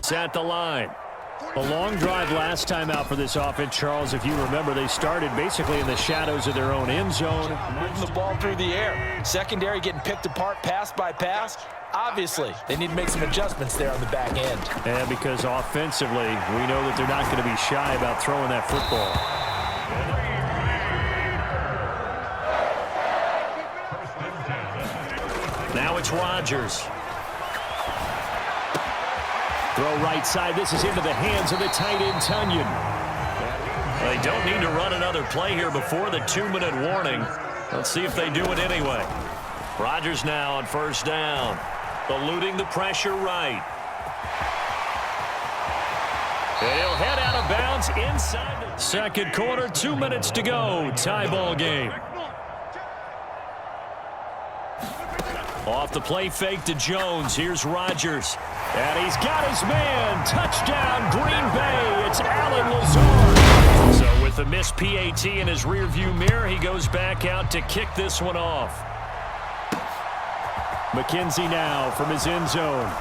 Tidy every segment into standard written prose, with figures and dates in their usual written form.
It's at the line. A long drive last time out for this offense, Charles. If you remember, they started basically in the shadows of their own end zone. Moving the ball through the air. Secondary getting picked apart pass by pass. Obviously, they need to make some adjustments there on the back end. And because offensively, we know that they're not going to be shy about throwing that football. Now it's Rodgers. Throw right side. This is into the hands of the tight end, Tunyon. They don't need to run another play here before the 2-minute warning. Let's see if they do it anyway. Rodgers now on first down. Eluding the pressure right. And he'll head out of bounds inside the second quarter. 2 minutes to go. Tie ball game. Off the play fake to Jones. Here's Rodgers. And he's got his man. Touchdown, Green Bay. It's Allen Lazard. So with the missed PAT in his rearview mirror, he goes back out to kick this one off. McKenzie now from his end zone.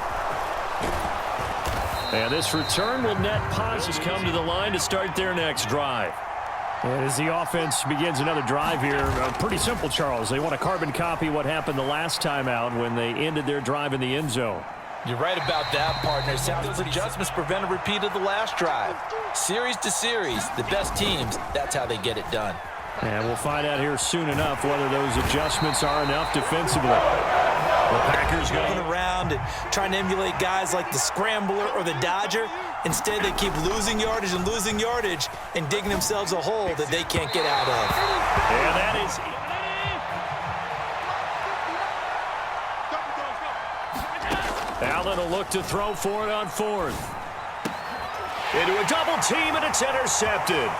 And this return will net positive. Come to the line to start their next drive. And as the offense begins another drive here, pretty simple, Charles. They want to carbon copy what happened the last time out when they ended their drive in the end zone. You're right about that, partner. Those adjustments prevent a repeat of the last drive. Series to series, the best teams, that's how they get it done. And we'll find out here soon enough whether those adjustments are enough defensively. The Packers going around and trying to emulate guys like the Scrambler or the Dodger. Instead, they keep losing yardage and digging themselves a hole that they can't get out of. And that is... Allen will look to throw for it on fourth. Into a double team, and it's intercepted.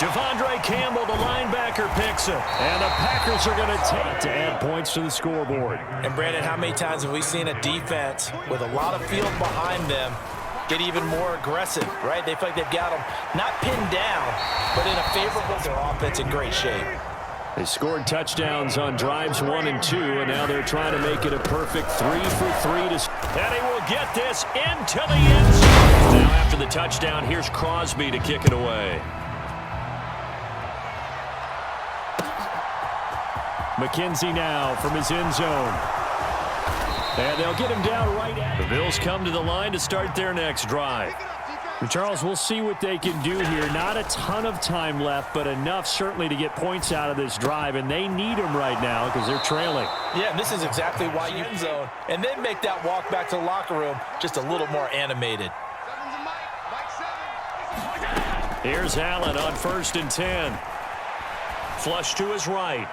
Devondre Campbell, the linebacker, picks it. And the Packers are going to take to add points to the scoreboard. And, Brandon, how many times have we seen a defense with a lot of field behind them get even more aggressive, right? They feel like they've got them not pinned down, but in a favorable, their offense in great shape. They scored touchdowns on drives 1 and 2, and now they're trying to make it a perfect 3 for 3. And he will get this into the end zone. Now after the touchdown, here's Crosby to kick it away. McKenzie now from his end zone. And they'll get him down right at it. The Bills come to the line to start their next drive. And Charles, we'll see what they can do here. Not a ton of time left, but enough certainly to get points out of this drive, and they need them right now because they're trailing. Yeah, and this is exactly why you end zone, and then make that walk back to the locker room just a little more animated. Here's Allen on 1st and 10. Flush to his right.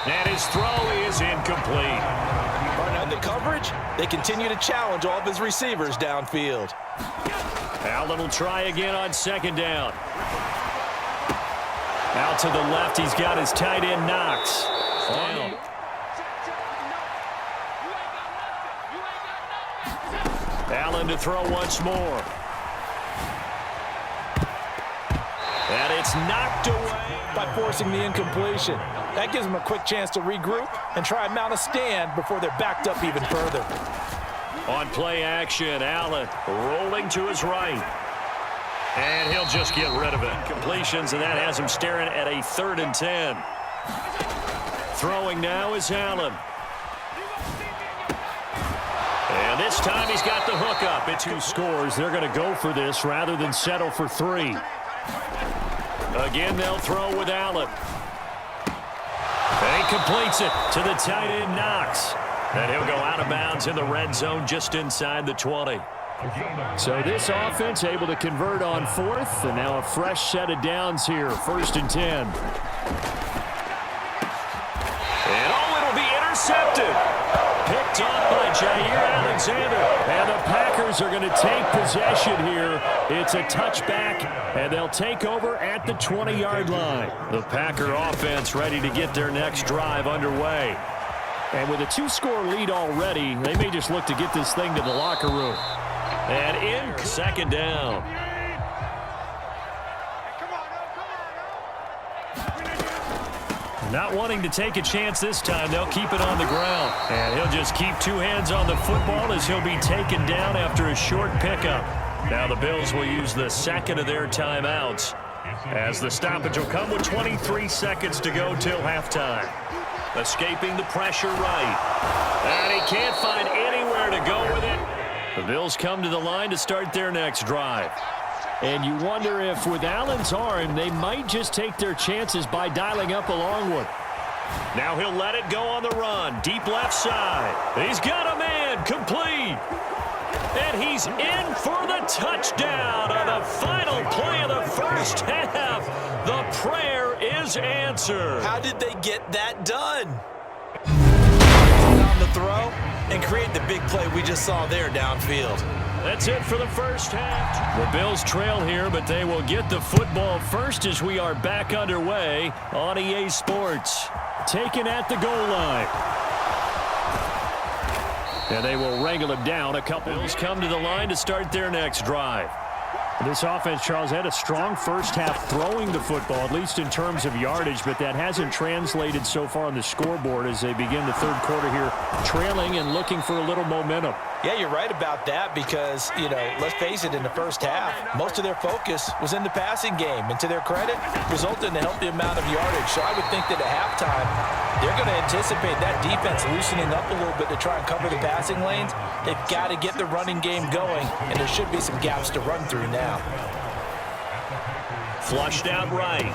And his throw is incomplete. And the coverage, they continue to challenge all of his receivers downfield. Allen will try again on 2nd down. Out to the left, he's got his tight end Knox. Down. Allen to throw once more. And it's knocked away by forcing the incompletion. That gives them a quick chance to regroup and try and mount a stand before they're backed up even further. On play action, Allen rolling to his right. And he'll just get rid of it. Completions, and that has him staring at a 3rd and 10. Throwing now is Allen. And this time he's got the hook up. It's 2 scores. They're going to go for this rather than settle for 3. Again, they'll throw with Allen. And he completes it to the tight end Knox. And he'll go out of bounds in the red zone just inside the 20. So this offense able to convert on 4th, and now a fresh set of downs here, 1st and 10. And it'll be intercepted. Picked off by Jair Alexander. And the Packers are going to take possession here. It's a touchback, and they'll take over at the 20-yard line. The Packer offense ready to get their next drive underway. And with a 2-score lead already, they may just look to get this thing to the locker room. And in 2nd down. Not wanting to take a chance this time, they'll keep it on the ground. And he'll just keep two hands on the football as he'll be taken down after a short pickup. Now the Bills will use the second of their timeouts, as the stoppage will come with 23 seconds to go till halftime. Escaping the pressure right. And he can't find anywhere to go with it. The Bills come to the line to start their next drive. And you wonder if with Allen's arm, they might just take their chances by dialing up a long one. Now he'll let it go on the run. Deep left side. He's got a man. Complete. And he's in for the touchdown on the final play of the first half. The prayer is answered. How did they get that done? On the throw and create the big play we just saw there downfield. That's it for the first half. The Bills trail here, but they will get the football first as we are back underway on EA Sports. Taken at the goal line. And they will wrangle him down. A couple Bills come to the line to start their next drive. This offense, Charles, had a strong first half throwing the football, at least in terms of yardage, but that hasn't translated so far on the scoreboard as they begin the third quarter here, trailing and looking for a little momentum. Yeah, you're right about that because, let's face it, in the first half, most of their focus was in the passing game. And to their credit, resulted in a healthy amount of yardage. So I would think that at halftime, they're going to anticipate that defense loosening up a little bit to try and cover the passing lanes. They've got to get the running game going, and there should be some gaps to run through now. Flushed out right.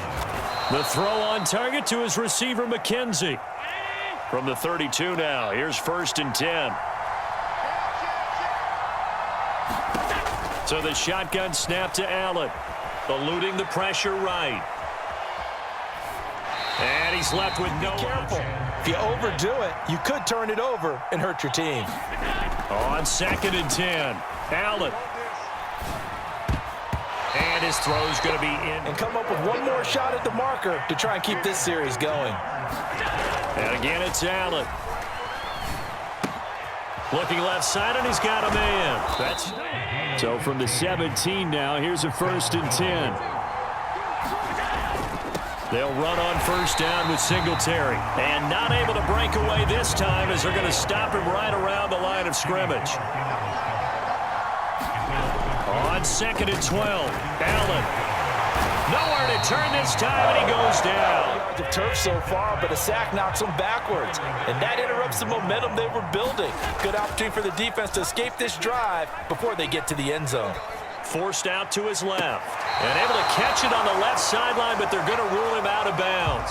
The throw on target to his receiver, McKenzie. From the 32 now, here's 1st and 10. So the shotgun snap to Allen. Eluding the pressure right. And he's left with no careful. If you overdo it, you could turn it over and hurt your team. On 2nd and 10, Allen. And his throw's going to be in. And come up with one more shot at the marker to try and keep this series going. And again, it's Allen. Looking left side, and he's got a man. That's so from the 17 now, here's a 1st and 10. They'll run on 1st down with Singletary. And not able to break away this time as they're going to stop him right around the line of scrimmage. On 2nd and 12, Allen. Nowhere to turn this time, and he goes down. The turf so far, but a sack knocks them backwards. And that interrupts the momentum they were building. Good opportunity for the defense to escape this drive before they get to the end zone. Forced out to his left. And able to catch it on the left sideline, but they're going to rule him out of bounds.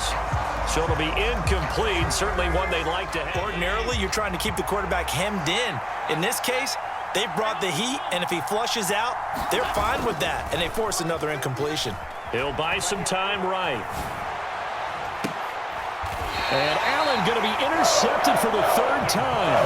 So it'll be incomplete, certainly one they'd like to have. Ordinarily, you're trying to keep the quarterback hemmed in. In this case, they brought the heat, and if he flushes out, they're fine with that, and they force another incompletion. He'll buy some time right. And Allen going to be intercepted for the 3rd time.